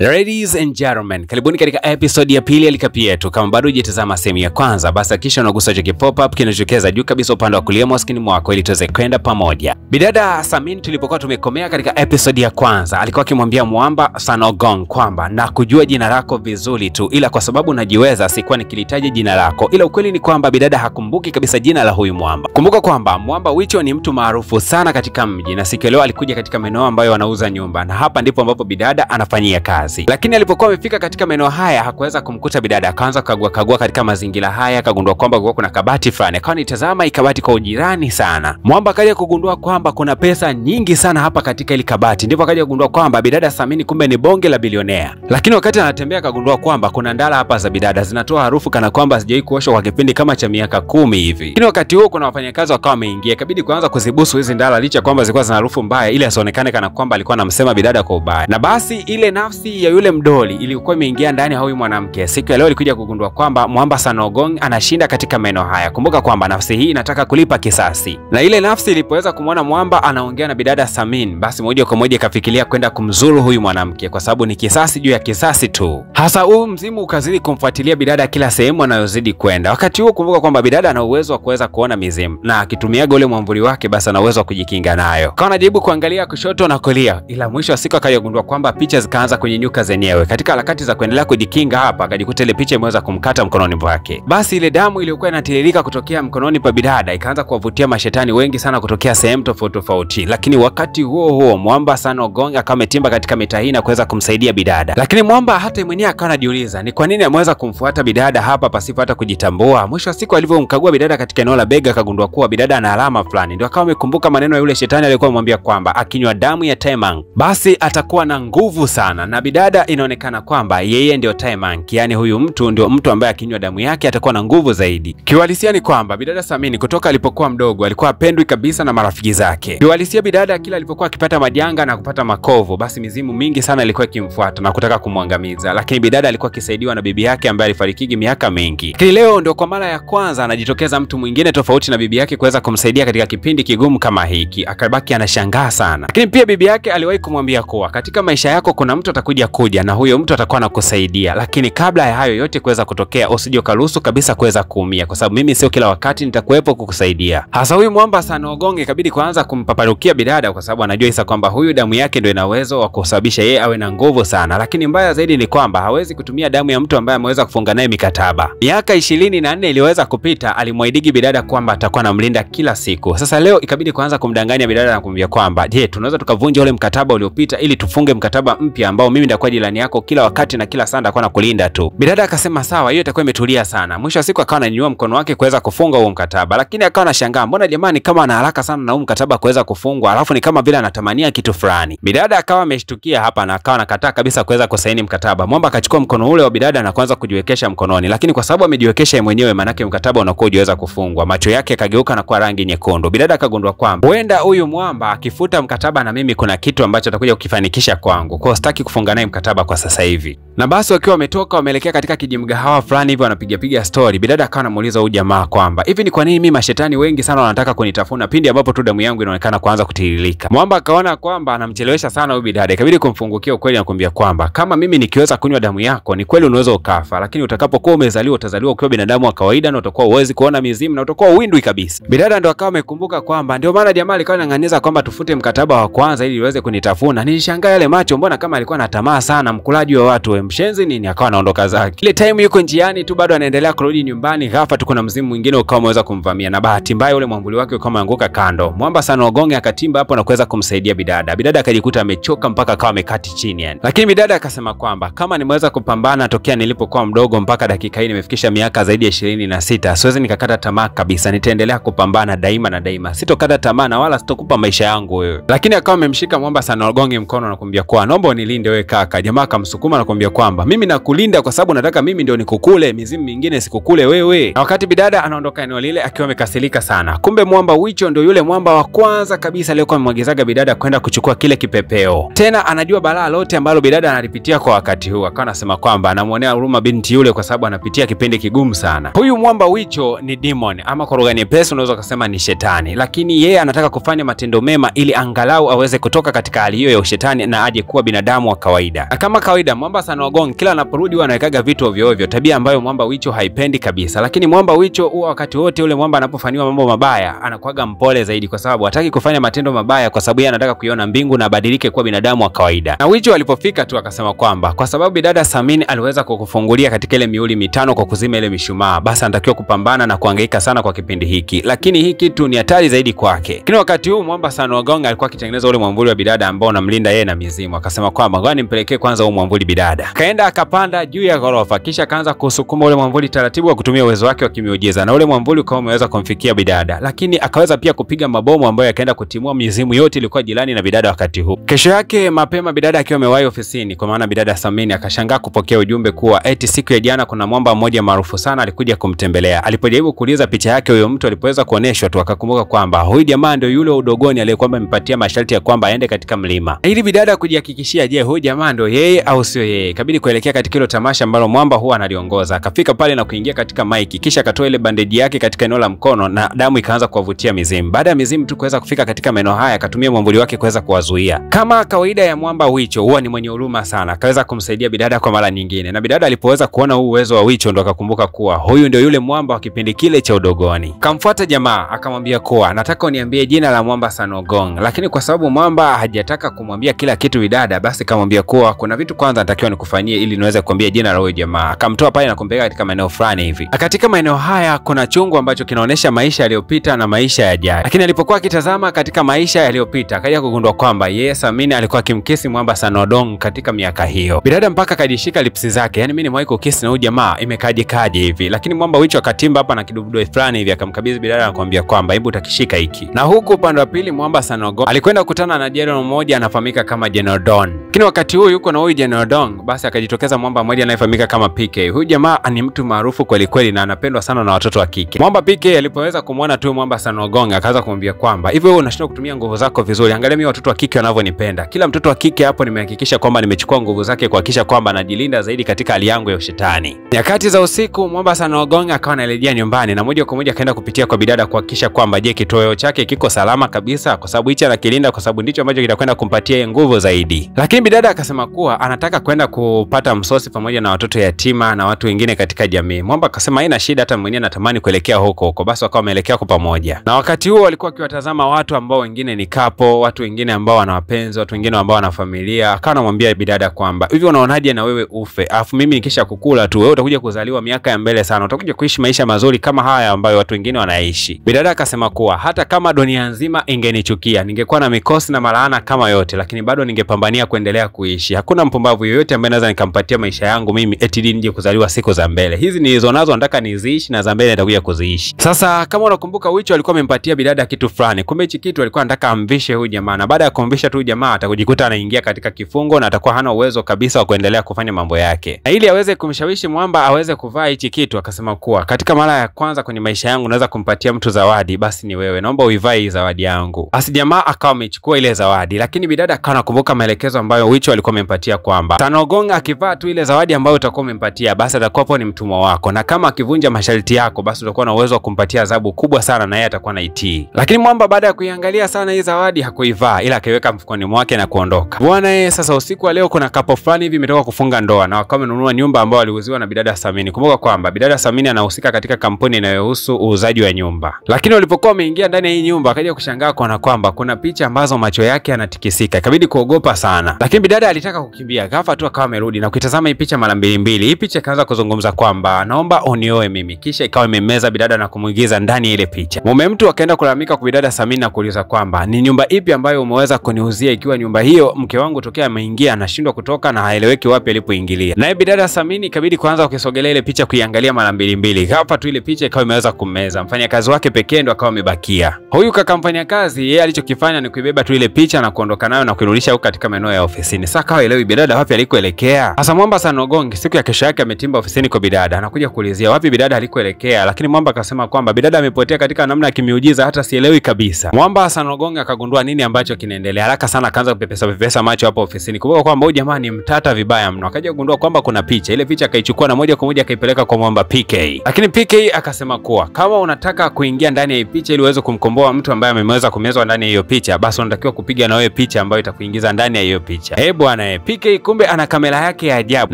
Ladies and gentlemen, karibuni katika episode ya pili ya likapi yetu. Kama bado hujatazama sehemu ya kwanza, basi hakikisha unagusa hicho pop up kinachotokeza juu kabisa upande wa kulia mwa screen mwako ili tuweze kwenda pamoja. Bidada Samin tulipokuwa tumekomea katika episode ya kwanza, alikuwa akimwambia Mwamba Sanogong kwamba na kujua jina lako vizuri tu, ila kwa sababu unajiweza sikuwa nikilitaja jina lako. Ila ukweli ni kwamba bidada hakumbuki kabisa jina la huyu Mwamba. Kumbuka kwamba Mwamba Wicho ni mtu maarufu sana katika mji, na siku leo alikuja katika maeneo ambayo wanauza nyumba, na hapa ndipo ambapo bidada anafanyia kazi. Lakini alipokuwa amefika katika maeneo haya hakuweza kumkuta bidada. Akaanza kagua katika mazingira haya, akagundua kwamba kuna kabati fulani. Akawa nitazama hii kabati kwa ujirani sana. Mwamba akaja kugundua kwamba kuna pesa nyingi sana hapa katika ile kabati. Ndipo akaja kugundua kwamba bidada Samini kumbe ni bonge la bilionea. Lakini wakati anatembea akagundua kwamba kuna ndala hapa za bidada zinatoa harufu kana kwamba hazijawahi kuoshwa kwa kipindi kama cha miaka 10 hivi. Lakini wakati huo kuna wafanyakazi wakawa wameingia, ikabidi kuanza kuzibusu hizi ndala licha kwamba zilikuwa zina harufu mbaya ili asionekane kana kwamba alikuwa anamsema bidada kwa ubaya. Na basi ile nafsi ya yule mdoli ilikuwa imeingia ndani ya huyu mwanamke. Siku ya leo alikuja kugundua kwamba Mwamba Sanogong anashinda katika maeneo haya. Kumbuka kwamba nafsi hii inataka kulipa kisasi. Na ile nafsi ilipoweza kumwona Mwamba anaongea na bidada Samin, basi moja kwa moja ikafikiria kwenda kumzuru huyu mwanamke kwa sababu ni kisasi juu ya kisasi tu. Hasa huu mzimu ukazidi kumfuatilia bidada kila sehemu anayozidi kwenda. Wakati huo kumbuka kwamba bidada ana uwezo wa kuweza kuona mizimu, na akitumiaga ule mwamvuli wake basi ana uwezo wa kujikinga nayo. Kwa anajaribu kuangalia kushoto na kulia, ila mwisho wa siku akagundua kwamba picha zikaanza kunyenyuka zenyewe. Katika harakati za kuendelea kujikinga hapa, akajikuta ile picha imeweza kumkata mkononi mwake. Basi ile damu iliyokuwa inatiririka kutokea mkononi pa bidada ikaanza kuwavutia mashetani wengi sana kutokea sehemu tofauti tofauti. Lakini wakati huo Mwamba Sanogong akawa ametimba katika mitaa hii na kuweza kumsaidia bidada. Lakini Mwamba hata mwenyewe akawa anajiuliza ni kwa nini ameweza kumfuata bidada hapa pasipo hata kujitambua. Mwisho wa siku alivyomkagua bidada katika eneo la bega akagundua kuwa bidada ana alama fulani. Ndio akawa amekumbuka maneno ya yule shetani aliyekuwa amemwambia kwamba akinywa damu ya Taemang basi atakuwa na nguvu sana. Na bidada inaonekana kwamba yeye ndio Taemang, yani huyu mtu ndio mtu ambaye akinywa damu yake atakuwa na nguvu zaidi. Kiuhalisia ni kwamba bidada Samini kutoka alipokuwa mdogo alikuwa apendwi kabisa na marafiki zake. Kiuhalisia bidada kila alipokuwa akipata majanga na kupata makovu, basi mizimu mingi sana ilikuwa ikimfuata na kutaka kumwangamiza. Lakini bidada alikuwa akisaidiwa na bibi yake ambaye alifariki miaka mingi. Lakini leo ndio kwa mara ya kwanza anajitokeza mtu mwingine tofauti na bibi yake kuweza kumsaidia katika kipindi kigumu kama hiki. Akabaki anashangaa sana. Lakini pia bibi yake aliwahi kumwambia kuwa katika maisha yako kuna mtu atakuja na huyo mtu atakuwa anakusaidia, lakini kabla ya hayo yote kuweza kutokea usije ukaruhusu kabisa kuweza kuumia, kwa sababu mimi sio kila wakati nitakuwepo kukusaidia. Hasa huyu Mwamba Sanogong ikabidi kuanza kumpaparukia bidada kwa sababu anajua isa kwamba huyu damu yake ndio ina uwezo wa kusababisha yeye awe na nguvu sana. Lakini mbaya zaidi ni kwamba hawezi kutumia damu ya mtu ambaye ameweza kufunga naye mikataba. Miaka 24 iliweza kupita, alimwaahidi bidada kwamba atakuwa anamlinda kila siku. Sasa leo ikabidi kuanza kumdanganya bidada na kumwambia kwamba je, tunaweza tukavunja ule mkataba uliopita ili tufunge mkataba mpya ambao mimi nitakuwa jirani yako kila wakati na kila saa nitakuwa nakulinda tu. Bidada akasema sawa, hiyo itakuwa imetulia sana. Mwisho wa siku akawa ananyanyua mkono wake kuweza kufunga huo mkataba, lakini akawa anashangaa mbona jamani kama ana haraka sana na huo mkataba kuweza kufungwa, alafu ni kama vile anatamania kitu fulani. Bidada akawa ameshtukia hapa na akawa anakataa kabisa kuweza kusaini mkataba. Mwamba akachukua mkono ule wa bidada na kuanza kujiwekesha mkononi, lakini kwa sababu amejiwekesha yeye mwenyewe manake mkataba unakuwa hujaweza kufungwa. Macho yake yakageuka na kuwa rangi nyekundu. Bidada akagundua kwamba huenda huyu Mwamba akifuta mkataba na mimi kuna kitu ambacho atakuja kukifanikisha kwangu. Kwa hiyo sitaki kufunga naye mkataba kwa sasa hivi. Na basi wakiwa wametoka wameelekea katika kijimgahawa fulani hivi wanapiga story. Bidada akawa anamuuliza huyu jamaa kwamba hivi ni kwa nini mimi mashetani wengi sana wanataka kunitafuna pindi ambapo tu damu yangu inaonekana kuanza kutiririka. Mwamba akaona kwamba anamchelewesha sana huyu bidada, ikabidi kumfungukia ukweli na kumwambia kwamba kama mimi nikiweza kunywa damu yako ni kweli unaweza ukafa, lakini utakapokuwa umezaliwa utazaliwa ukiwa binadamu wa kawaida na utakuwa uwezi kuona mizimu na utakuwa uwindwi kabisa. Bidada ndo akawa amekumbuka kwamba ndio maana jamaa alikuwa anang'aniza kwamba tufute mkataba wa kwanza ili iweze kunitafuna. Nilishangaa yale macho, mbona kama alikuwa na tamaa sana, mkulaji wa watu mshenzi nini. Akawa anaondoka zake. Ile time yuko njiani tu bado anaendelea kurudi nyumbani, ghafla tu kuna mzimu mwingine ukawa umeweza kumvamia, na bahati mbaya ule mwambuli wake ukawa umeanguka kando. Mwamba Sanogong akatimba hapo na kuweza kumsaidia bidada. Bidada akajikuta amechoka mpaka akawa amekati chini yani. Lakini bidada akasema kwamba kama nimeweza kupambana tokea nilipokuwa mdogo mpaka dakika hii nimefikisha miaka zaidi ya 26, siwezi nikakata tamaa kabisa. Nitaendelea kupambana daima na daima. Sitokata tamaa na wala sitokupa maisha yangu wewe. Lakini akawa amemshika Mwamba Sanogong mkono na kumwambia kwa naomba unilinde wewe kaka. Jamaa akamsukuma na kumwambia akamwambia kwamba mimi nakulinda kwa sababu nataka mimi ndio nikukule, mizimu mingine sikukule wewe. Na wakati bidada anaondoka eneo lile akiwa amekasirika sana, kumbe mwamba Wicho ndio yule mwamba wa kwanza kabisa aliyokuwa amemwagizaga bidada kwenda kuchukua kile kipepeo. Tena anajua balaa lote ambalo bidada analipitia kwa wakati huu, akawa anasema kwamba anamuonea huruma binti yule kwa sababu anapitia kipindi kigumu sana. Huyu mwamba Wicho ni demon, ama kwa lugha nyepesi unaweza kusema ni shetani, lakini yeye anataka kufanya matendo mema ili angalau aweze kutoka katika hali hiyo ya ushetani na aje kuwa binadamu wa kawaida. Na kama kawaida mwamba Sun Wukong kila anaporudi huwa anawekaga vitu ovyo ovyo, tabia ambayo mwamba Wicho haipendi kabisa. Lakini mwamba Wicho huwa wakati wote ule mwamba anapofanywa mambo mabaya anakuwaga mpole zaidi, kwa sababu hataki kufanya matendo mabaya, kwa sababu yeye anataka kuiona mbingu na abadilike kuwa binadamu wa kawaida. Na Wicho alipofika tu akasema kwamba kwa sababu bidada Samin aliweza kukufungulia katika ile miuli mitano kwa kuzima ile mishumaa, basi anatakiwa kupambana na kuhangaika sana kwa kipindi hiki, lakini hii kitu ni hatari zaidi kwake. Lakini wakati huu mwamba Sun Wukong alikuwa akitengeneza ule mwamvuli wa bidada ambao unamlinda yeye na mizimu. Akasema kwamba ngoja nimpelekee kwanza huo mwamvuli bidada. Kaenda akapanda juu ya ghorofa, kisha akaanza kusukuma ule mwamvuli taratibu kwa kutumia uwezo wake wa kimiujiza, na ule mwamvuli ukawa umeweza kumfikia bidada, lakini akaweza pia kupiga mabomu ambayo yakaenda kutimua mizimu yote ilikuwa jirani na bidada wakati huu. Kesho yake mapema bidada akiwa amewahi ofisini, kwa maana bidada Samin akashangaa kupokea ujumbe kuwa eti siku ya jana kuna mwamba mmoja maarufu sana alikuja kumtembelea. Alipojaribu kuuliza picha yake huyo mtu alipoweza kuoneshwa tu, akakumbuka kwamba huyu jamaa ndio yule udogoni aliyekuwa amempatia masharti ya kwamba aende katika mlima. Ili bidada kujihakikishia, je, huyu jamaa ndio yeye au sio yeye, kabidi kuelekea katika hilo tamasha ambalo mwamba huwa analiongoza. Akafika pale na kuingia katika maiki, kisha akatoa ile bandeji yake katika eneo la mkono na damu ikaanza kuwavutia mizimu. Baada ya mizimu tu kuweza kufika katika maeneo haya, akatumia mwamvuli wake kuweza kuwazuia. Kama kawaida ya mwamba Wicho huwa ni mwenye huruma sana, akaweza kumsaidia bidada kwa mara nyingine. Na bidada alipoweza kuona huu uwezo wa Wicho ndo akakumbuka kuwa huyu ndio yule mwamba wa kipindi kile cha udogoni. Kamfuata jamaa akamwambia kuwa nataka uniambie jina la mwamba Sun Wukong, lakini kwa sababu mwamba hajataka kumwambia kila kitu bidada, basi akamwambia kuwa kuna vitu kwanza natakiwa nikufanyie ili niweze kuambia jina la huyo jamaa. Akamtoa pale na kumpeleka katika maeneo fulani hivi. Katika maeneo haya kuna chungu ambacho kinaonesha maisha yaliyopita na maisha yajayo. Lakini alipokuwa akitazama katika maisha yaliyopita, akaja kugundua kwamba yeye Samin alikuwa akimkisi mwamba Sun Wukong katika miaka hiyo. Bidada mpaka akajishika lipsi zake, yani mimi nimewahi kukisi na huyu jamaa, imekaje kaje hivi. Lakini mwamba Wicho akatimba hapa na kidubudo fulani hivi, akamkabidhi bidada na kumwambia kwamba hebu utakishika hiki. Na huku upande wa pili mwamba Sun Wukong alikwenda kukutana na general mmoja anafahamika kama General Don. Lakini wakati huu yuko na huyu General Don, basi akajitokeza mwamba mmoja anayefahamika kama PK. Huyu jamaa ni mtu maarufu kweli kweli na anapendwa sana na watoto wa kike. Mwamba PK alipoweza kumwona tu mwamba Sun Wukong akaanza kumwambia kwamba hivyo wewe unashindwa kutumia nguvu zako vizuri. Angalia mimi watoto wa kike wanavyonipenda. Kila mtoto wa kike hapo nimehakikisha kwamba nimechukua nguvu zake kuhakikisha kwamba anajilinda zaidi katika hali yangu ya ushetani. Nyakati za usiku mwamba Sun Wukong akawa analejea nyumbani na moja kwa moja akaenda kupitia kwa bidada kuhakikisha kwamba je, kitoweo chake kiko salama kabisa, kwa sababu hicho anakilinda kwa sababu ndicho ambacho kitakwenda kumpatia nguvu zaidi. Lakini bidada akasema kuwa anataka kwenda kupata msosi pamoja na watoto yatima na watu wengine katika jamii. Mwamba akasema haina shida, hata mwenyewe anatamani kuelekea huko. Basi wakawa wameelekea kwa pamoja. Na wakati huo walikuwa wakiwatazama watu ambao wengine ni kapo, watu wengine ambao wana wapenzi, watu wengine ambao wana familia. Akawa anamwambia bidada kwamba hivi unaonaje na wewe ufe, alafu mimi nikisha kukula tu wewe utakuja kuzaliwa miaka ya mbele sana, utakuja kuishi maisha mazuri kama haya ambayo watu wengine wanaishi. Bidada akasema kuwa hata kama dunia nzima ingenichukia, ningekuwa na mikosi na malaana kama yote, lakini bado ningepambania kuendelea kuishi. Hakuna mpumbavu yoyote ambaye naweza nikampatia maisha yangu mimi eti nije kuzaliwa siku za mbele. Hizi nilizo nazo nataka niziishi na za mbele nitakuja kuziishi. Sasa kama unakumbuka Wicho alikuwa amempatia bidada kitu fulani. Kumbe hichi kitu alikuwa anataka amvishe huyu jamaa. Na baada ya kumvisha tu jamaa atakujikuta anaingia katika kifungo na atakuwa hana uwezo kabisa wa kuendelea kufanya mambo yake. Na ili aweze kumshawishi mwamba aweze kuvaa hichi kitu, akasema kuwa katika mara ya kwanza kwenye maisha yangu naweza kumpatia mtu zawadi, basi ni wewe. Naomba uivae hii zawadi yangu. Basi jamaa akawa amechukua ile zawadi, lakini bidada akawa anakumbuka maelekezo ambayo Wicho alikuwa amempatia kwamba Sun Wukong akivaa tu ile zawadi ambayo utakuwa umempatia, basi atakuwa hapo ni mtumwa wako, na kama akivunja masharti yako basi utakuwa na uwezo wa kumpatia adhabu kubwa sana na yeye atakuwa anaitii. Lakini mwamba baada ya kuiangalia sana hii zawadi hakuivaa, ila akaiweka mfukoni mwake na kuondoka. Bwana sasa usiku wa leo kuna kapo fulani hivi imetoka kufunga ndoa na wakawa wamenunua nyumba ambayo waliuziwa na bidada Samin. Kumbuka kwamba bidada Samin anahusika katika kampuni inayohusu uuzaji wa nyumba. Lakini walipokuwa wameingia ndani ya hii nyumba akaja kushangaa kuona kwamba kuna picha ambazo macho yake yanatikisika. Ikabidi kuogopa sana. Lakini bidada alitaka kukimbia, ghafla tu akawa amerudi na kuitazama hii picha mara mbili. Hii picha ikaanza kuzungumza kwamba naomba unioe mimi. Kisha ikawa imemeza bidada na kumuigiza ndani ya ile picha. Mume mtu akaenda kulalamika kwa bidada Samin na kuuliza kwamba ni nyumba ipi ambayo umeweza kuniuzia, ikiwa nyumba hiyo mke wangu tokea ameingia anashindwa kutoka na haeleweki wapi alipoingilia. Naye bidada Samin ikabidi kuanza kuisogelea ile picha kuiangalia mara mbili. Ghafla tu ile picha ikawa imeweza kummeza. Mfanyakazi wake pekee ndo akawa amebakia. Huyu kaka mfanyakazi yeye alichokifanya ni kuibeba tu ile picha na kuondoka nayo na kuirudisha huko katika maeneo ya ofisini. Sasa kawa elewi bidada wapi alikoelekea. alikoelekea? Sasa Mwamba Sanogonge siku ya kesho yake ametimba ofisini kwa bidada, anakuja kuulizia wapi bidada alikoelekea, lakini Mwamba akasema kwamba bidada amepotea katika namna ya kimiujiza, hata sielewi kabisa. Mwamba Sanogonge akagundua nini ambacho kinaendelea, haraka sana akaanza kupepesa macho hapo ofisini. Kumbuka kwamba huyu jamaa ni mtata vibaya mno. Akaja kugundua kwamba kuna picha, ile picha akaichukua na moja kwa moja akaipeleka kwa Mwamba PK. Lakini PK akasema kuwa kama unataka kuingia ndani ya hii picha ili uweze kumkomboa mtu ambaye ameweza kumezwa ndani ya hiyo picha, basi unatakiwa kupiga na wewe picha ambayo itakuingiza ndani ya hiyo picha. Bwana PK kumbe ana kamera yake ya ajabu,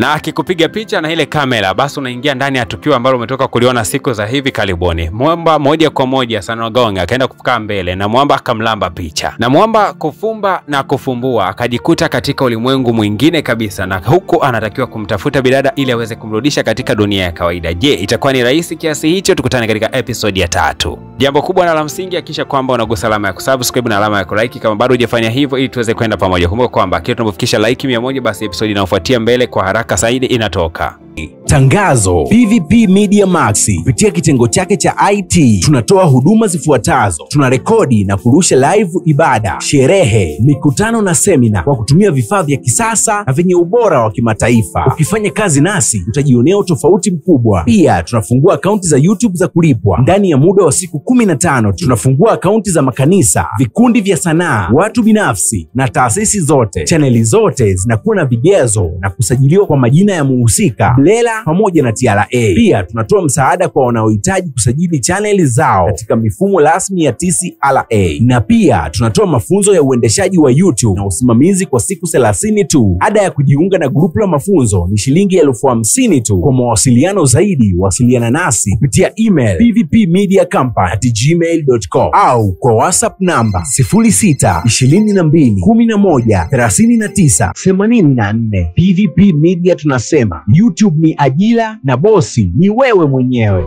na akikupiga picha na ile kamera basi unaingia ndani ya tukio ambalo umetoka kuliona siku za hivi karibuni. Mwamba moja kwa moja Sanogonge akaenda kukaa mbele na Mwamba akamlamba picha, na Mwamba kufumba na kufumbua akajikuta katika ulimwengu mwingine kabisa, na huku anatakiwa kumtafuta bidada ili aweze kumrudisha katika dunia ya kawaida. Je, itakuwa ni rahisi kiasi hicho? Tukutane katika episode ya 3. Jambo kubwa na la msingi, hakikisha kwamba unagusa alama ya kusubscribe na alama ya kulike kama bado hujafanya hivyo, ili tuweze kwenda pamoja. Kumbuka kwamba kila tunapofikisha like 100 basi episode inayofuatia mbele kwa haraka zaidi inatoka. Tangazo. PVP Media Max kupitia kitengo chake cha IT tunatoa huduma zifuatazo: tunarekodi na kurusha live ibada, sherehe, mikutano na semina kwa kutumia vifaa vya kisasa na vyenye ubora wa kimataifa. Ukifanya kazi nasi utajionea tofauti mkubwa. Pia tunafungua akaunti za YouTube za kulipwa ndani ya muda wa siku 15. Tunafungua akaunti za makanisa, vikundi vya sanaa, watu binafsi na taasisi zote. Chaneli zote zinakuwa na vigezo na kusajiliwa kwa majina ya muhusika, Lela pamoja na TRA. Pia tunatoa msaada kwa wanaohitaji kusajili chaneli zao katika mifumo rasmi ya TCRA. Na pia tunatoa mafunzo ya uendeshaji wa YouTube na usimamizi kwa siku 30 tu. Ada ya kujiunga na grupu la mafunzo ni shilingi 50,000 tu. Kwa mawasiliano zaidi wasiliana nasi kupitia email pvpmediacompany@gmail.com au kwa WhatsApp namba 0622113984. PVP Media tunasema YouTube ni ajira na bosi ni wewe mwenyewe.